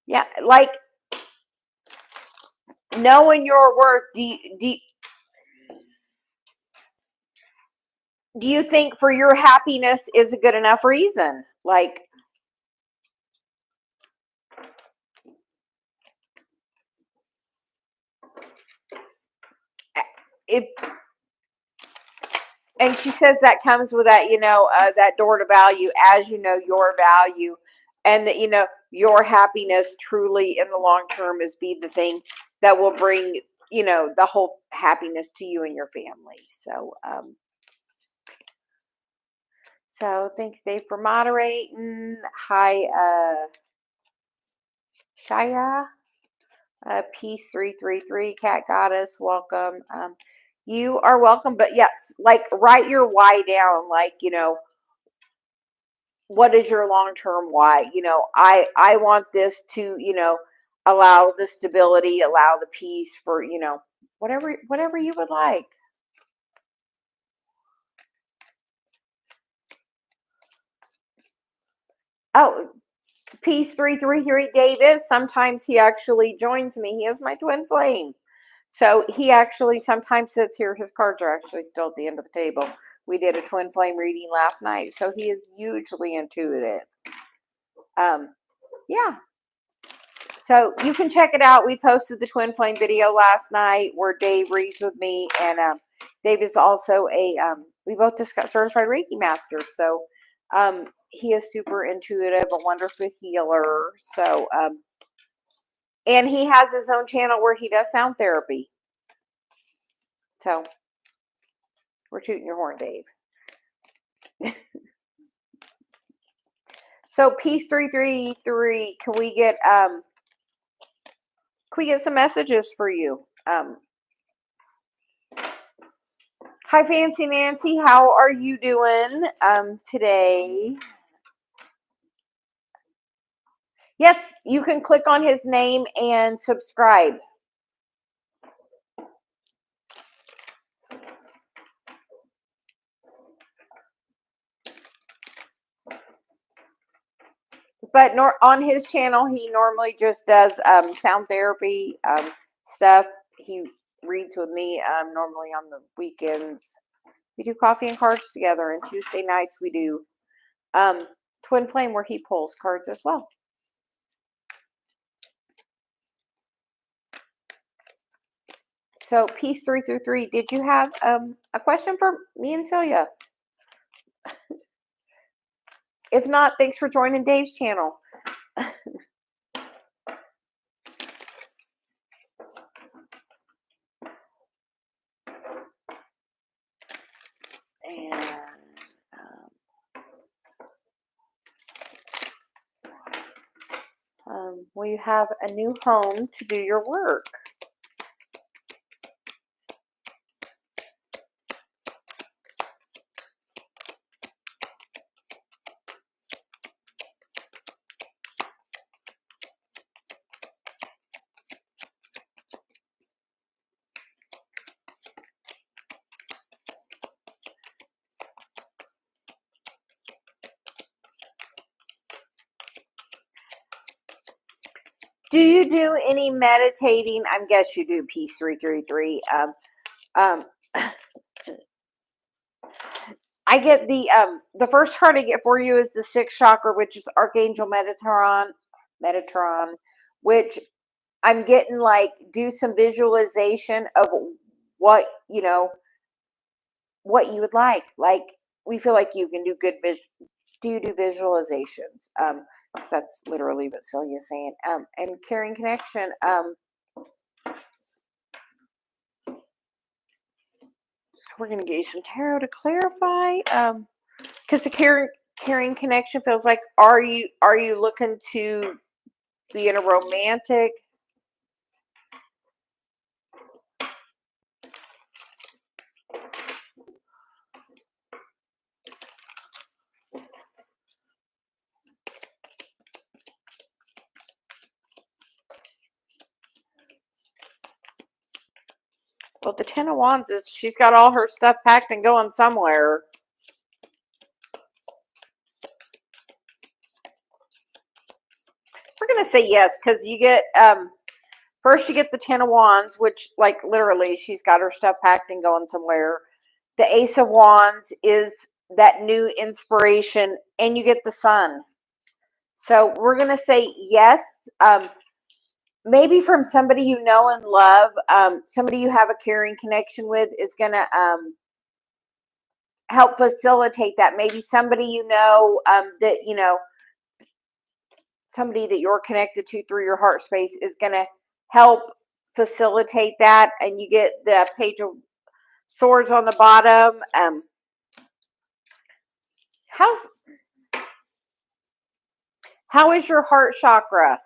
Yeah, like, knowing your worth. Do you think for your happiness is a good enough reason? Like, if and she says that comes with that, that door to value, as you know your value, and that your happiness truly in the long term is be the thing that will bring the whole happiness to you and your family. So thanks, Dave, for moderating. Hi, Shaya. Peace 333, Cat Goddess, welcome. You are welcome, but yes, like, write your why down. Like, what is your long-term why? I want this to, allow the stability, allow the peace for, whatever you would like. Oh, Peace 333, Davis. Sometimes he actually joins me. He is my twin flame. So he actually sometimes sits here. His cards are actually still at the end of the table. We did a twin flame reading last night. So he is hugely intuitive. Yeah. So you can check it out. We posted the twin flame video last night where Dave reads with me. And Dave is also we both just got certified Reiki master. So he is super intuitive, a wonderful healer. So, and he has his own channel where he does sound therapy. So we're tooting your horn, Dave. So Peace 333, can we get some messages for you? Hi, Fancy Nancy. How are you doing today? Yes, you can click on his name and subscribe. But on his channel, he normally just does sound therapy stuff. He reads with me normally on the weekends. We do coffee and cards together, and Tuesday nights we do Twin Flame, where he pulls cards as well. So Peace 333, did you have a question for me and Celia? If not, thanks for joining Dave's channel. And will you have a new home to do your work? Do you do any meditating? I guess you do, piece 333. I get the first card I get for you is the sixth chakra, which is Archangel Metatron, which I'm getting like do some visualization of what what you would like. Like we feel like you can do good do you do visualizations? 'Cause that's literally what Celia's saying. And caring connection. We're gonna get you some tarot to clarify. Because the caring connection feels like are you looking to be in a romantic? Well, the Ten of Wands is she's got all her stuff packed and going somewhere. We're gonna say yes because you get first you get the Ten of Wands, which like literally she's got her stuff packed and going somewhere. The Ace of Wands is that new inspiration, and you get the Sun. So we're gonna say yes. Maybe from somebody you know and love, somebody you have a caring connection with is going to help facilitate that. Maybe somebody you know that, somebody that you're connected to through your heart space is going to help facilitate that. And you get the Page of Swords on the bottom. How is your heart chakra?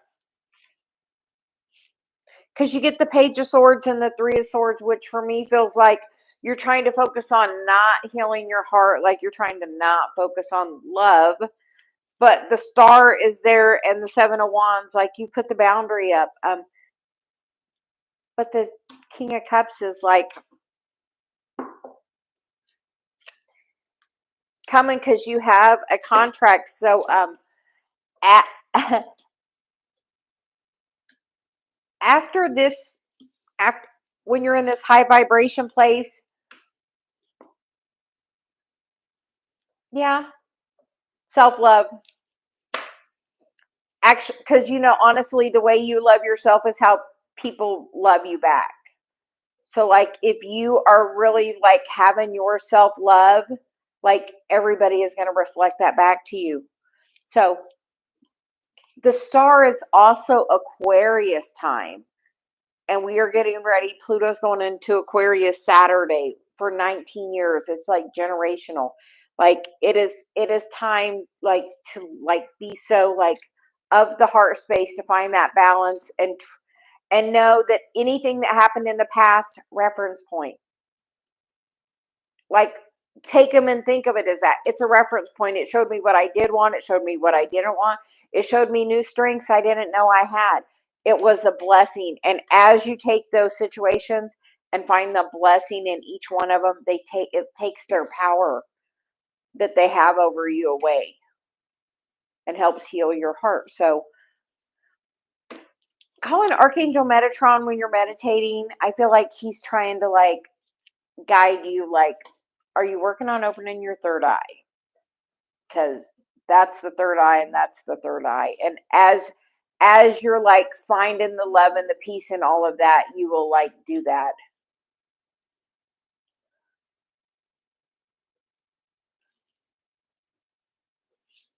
Because you get the Page of Swords and the Three of Swords, which for me feels like you're trying to focus on not healing your heart, like you're trying to not focus on love. But the Star is there and the Seven of Wands, like you put the boundary up. But the King of Cups is like coming because you have a contract. So after this, when you're in this high vibration place, yeah, self-love. Actually, because honestly, the way you love yourself is how people love you back. So like if you are really like having your self-love, like everybody is going to reflect that back to you. So the Star is also Aquarius time. And we are getting ready. Pluto's going into Aquarius Saturday for 19 years. It's like generational. Like it is time like to like be so like of the heart space to find that balance and know that anything that happened in the past, reference point. Like take them and think of it as that. It's a reference point. It showed me what I did want. It showed me what I didn't want. It showed me new strengths I didn't know I had. It was a blessing. And as you take those situations and find the blessing in each one of them, it takes their power that they have over you away and helps heal your heart. So call in Archangel Metatron when you're meditating. I feel like he's trying to like guide you. Like, are you working on opening your third eye? Because that's the third eye and that's the third eye. And as you're like finding the love and the peace and all of that, you will like do that.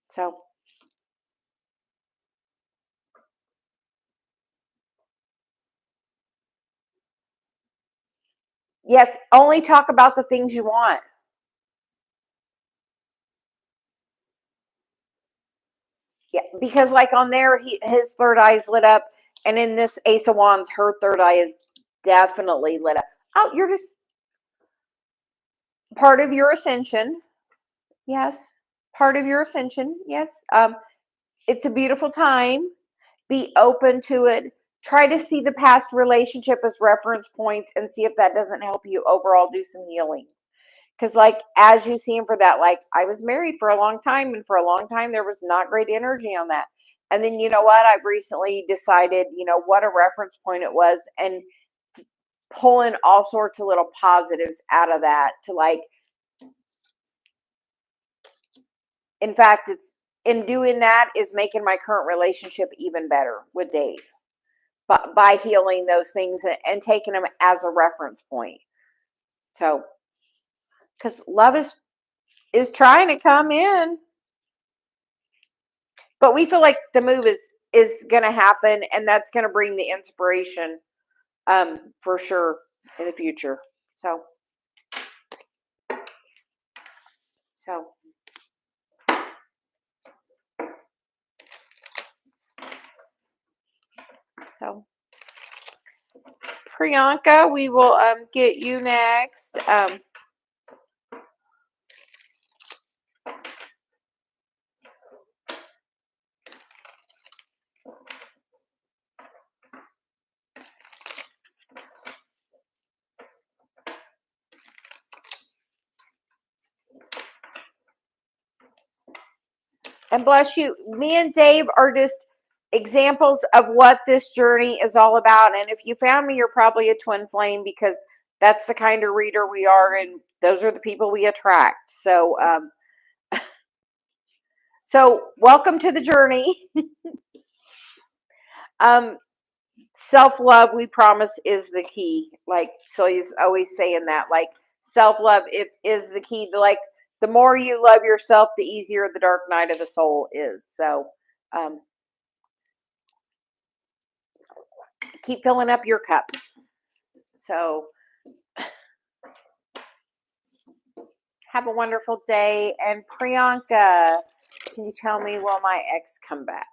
So yes, only talk about the things you want. Yeah, because like on there, his third eye is lit up, and in this Ace of Wands, her third eye is definitely lit up. Oh, you're just part of your ascension. Yes, part of your ascension. Yes, it's a beautiful time. Be open to it. Try to see the past relationship as reference points and see if that doesn't help you overall do some healing. Because like as you see him for that, like I was married for a long time, and for a long time there was not great energy on that. And then, you know what? I've recently decided, what a reference point it was, and pulling all sorts of little positives out of that to like, in fact, it's in doing that is making my current relationship even better with Dave, but by healing those things and taking them as a reference point. So, because love is trying to come in, but we feel like the move is going to happen, and that's going to bring the inspiration, for sure in the future. So. So, Priyanka, we will get you next. And bless you, me and Dave are just examples of what this journey is all about. And if you found me, you're probably a twin flame, because that's the kind of reader we are, and those are the people we attract. So, so welcome to the journey. Self-love, we promise, is the key. Like Celia's always saying that, like, self-love is the key. Like, the more you love yourself, the easier the dark night of the soul is. So, keep filling up your cup. So, have a wonderful day. And Priyanka, can you tell me, will my ex come back?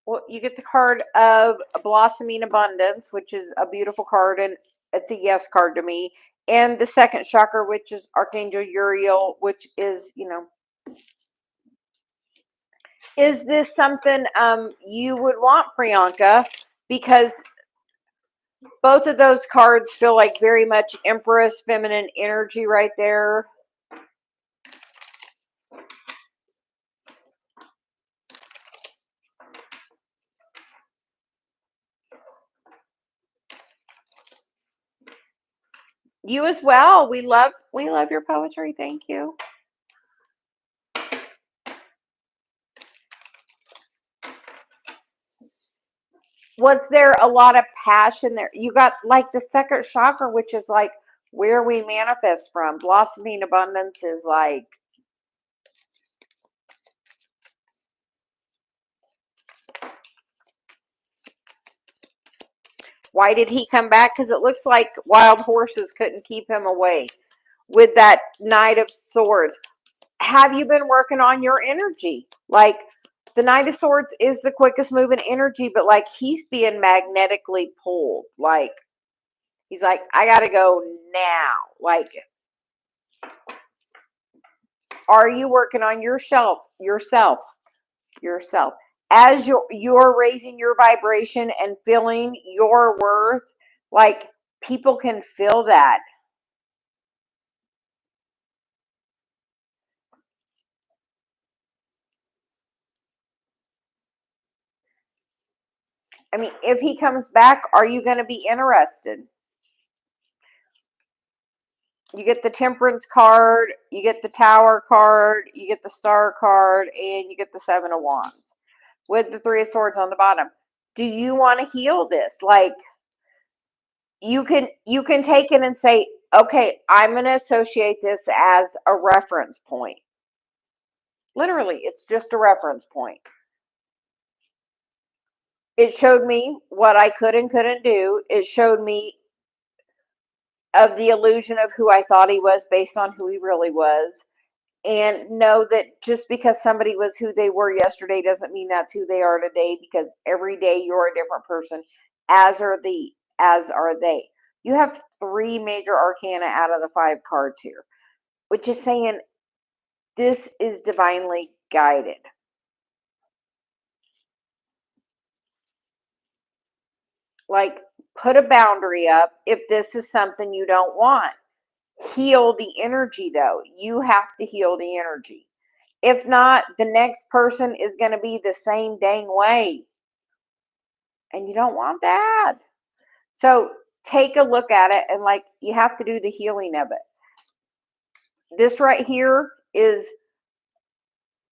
Well, you get the card of Blossoming Abundance, which is a beautiful card, and it's a yes card to me. And the second chakra, which is Archangel Uriel, which is, is this something you would want, Priyanka? Because both of those cards feel like very much Empress, feminine energy right there. You as well. We love your poetry. Thank you. Was there a lot of passion there? You got like the second chakra, which is like where we manifest from. Blossoming Abundance is like, why did he come back? Because it looks like wild horses couldn't keep him away with that Knight of Swords. Have you been working on your energy? Like, the Knight of Swords is the quickest moving energy, but like, he's being magnetically pulled. Like, he's like, I gotta go now. Like, are you working on yourself? As you're raising your vibration and feeling your worth, like, people can feel that. I mean, if he comes back, are you going to be interested? You get the Temperance card, you get the Tower card, you get the Star card, and you get the Seven of Wands with the Three of Swords on the bottom. Do you want to heal this? Like, you can take it and say, okay, I'm going to associate this as a reference point. Literally, it's just a reference point. It showed me what I could and couldn't do. It showed me of the illusion of who I thought he was based on who he really was. And know that just because somebody was who they were yesterday doesn't mean that's who they are today, because every day you're a different person, as are they. You have 3 major arcana out of the 5 cards here, which is saying this is divinely guided. Like, put a boundary up if this is something you don't want. Heal the energy, though. You have to heal the energy. If not, the next person is going to be the same dang way. And you don't want that. So take a look at it, and like, you have to do the healing of it. This right here is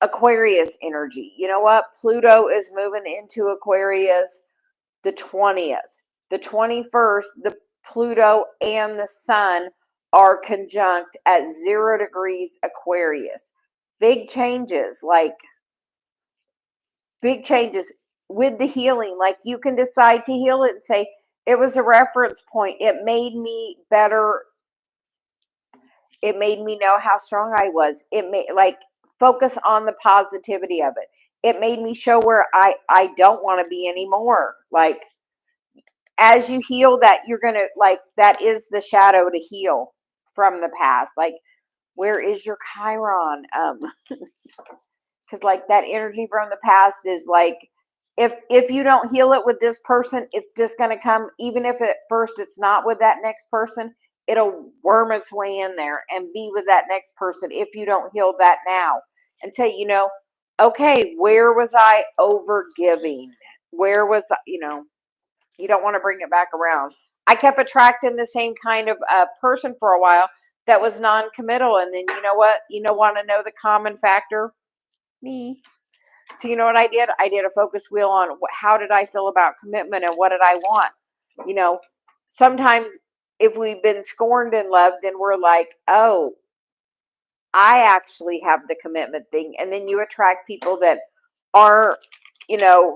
Aquarius energy. You know what? Pluto is moving into Aquarius the 20th. The 21st, the Pluto and the Sun are conjunct at 0 degrees Aquarius. Big changes, like big changes with the healing. Like, you can decide to heal it and say, it was a reference point. It made me better. It made me know how strong I was. It made, like, focus on the positivity of it. It made me show where I don't want to be anymore. Like, as you heal that, you're going to, like, that is the shadow to heal from the past. Like, where is your Chiron? Because like, that energy from the past is like, if you don't heal it with this person, it's just going to come, even if at first it's not with that next person, it'll worm its way in there and be with that next person if you don't heal that now. And say, okay, where was I over giving? Where was I, you don't want to bring it back around. I kept attracting the same kind of person for a while that was non-committal. And then, you know what? Want to know the common factor? Me. So you know what I did? I did a focus wheel on how did I feel about commitment and what did I want? Sometimes if we've been scorned in love, then we're like, oh, I actually have the commitment thing. And then you attract people that are,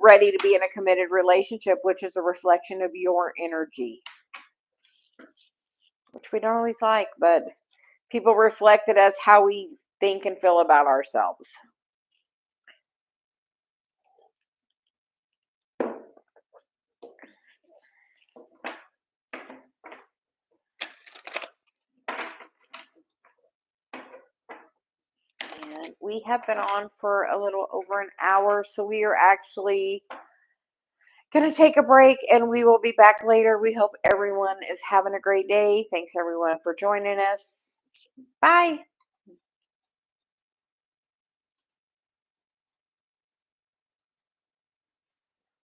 ready to be in a committed relationship, which is a reflection of your energy, which we don't always like, but people reflect it as how we think and feel about ourselves. And we have been on for a little over an hour, so we are actually going to take a break, and we will be back later. We hope everyone is having a great day. Thanks everyone for joining us. Bye.